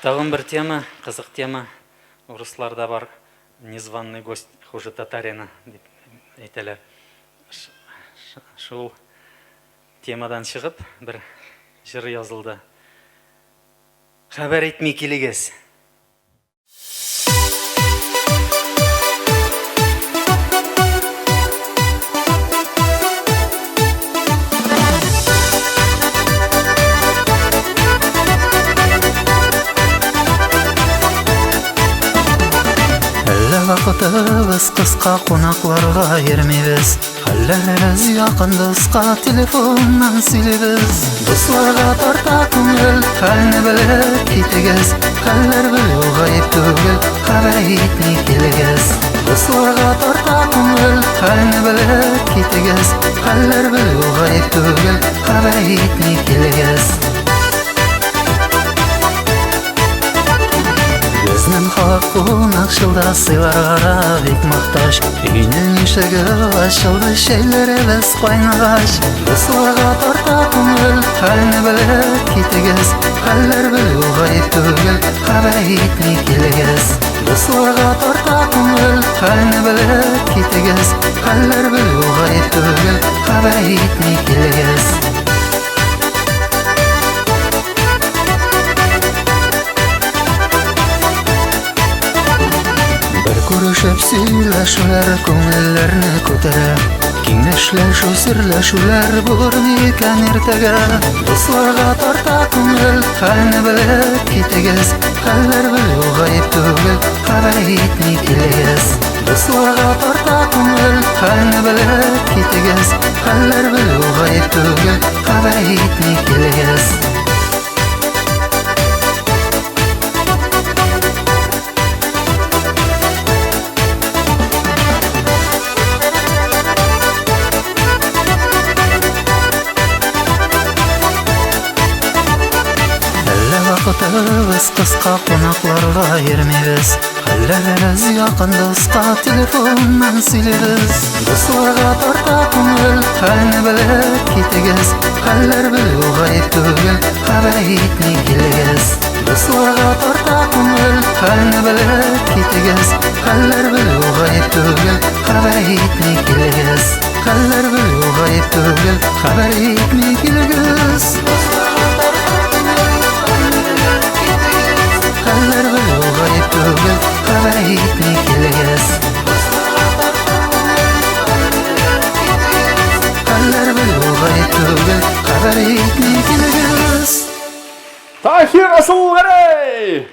Тағын бір тема, қызық тема. Орысларда бар незваный гость хуже татарина деп айталар. Шул темадан шығып бір жыр yazылды. Хабар етмей келегіз. Вақытыбыз қысқа, қонақларға ермейбіз. Халләріміз яқын досқа, телефоннан сөйлейбіз. Достарға тарта көңіл, хәлні біліп кетегіз. Хәлләр білу ғайып түгіл, хабар етмей келегіз. Достарға тарта көңіл, хәлні біліп кетегіз. Хәлләр білу ғайып түгіл, хабар етмей келегіз. Безнең халык кунакчылда сыйларга бик мохтаҗ. Өйнең ишеге ачылды, шәйләребез кайнагач. Дусларга тарта күңел, хәлне белеп китегез. Хәлләр белү гаеп түгел, хәбәр итми килегез. Дусларга тарта күңел, хәлне белеп китегез. Хәлләр белү гаеп түгел, хәбәр итми килегез. Күрешеп сөйләшүләр күңелләрне күтәрә. Киңәшләшү, серләшүләр булыр микән иртәгә. Дусларга тарта күңел, хәлне белеп китегез. Хәлләр белү гаеп түгел, хәбәр итми килегез. Дусларга тарта күңел, хәлне белеп китегез. Хәлләр белү гаеп түгел, хәбәр итми килегез. Вақытыбыз қысқа, қонақларға ермейбіз. Хәлләріміз яқын досқа, телефоннан сөйлейбіз. Дусларға тарта күңел, хәлне біліп кетегез. Хәлләр білү гаеп түгел, хәбәр итми килегез. Дусларға тарта күңел, хәлне біліп кетегез. Хәлләр білү гаеп түгел, хәбәр итми килегез. Хәлләр білү гаеп түгел, хәбәр итми килегез. Хәлләр белү гаеп түгел, хәбәр итми килегез. Хәлләр белү гаеп түгел, хәбәр итми килегез. Tahir Asılgari!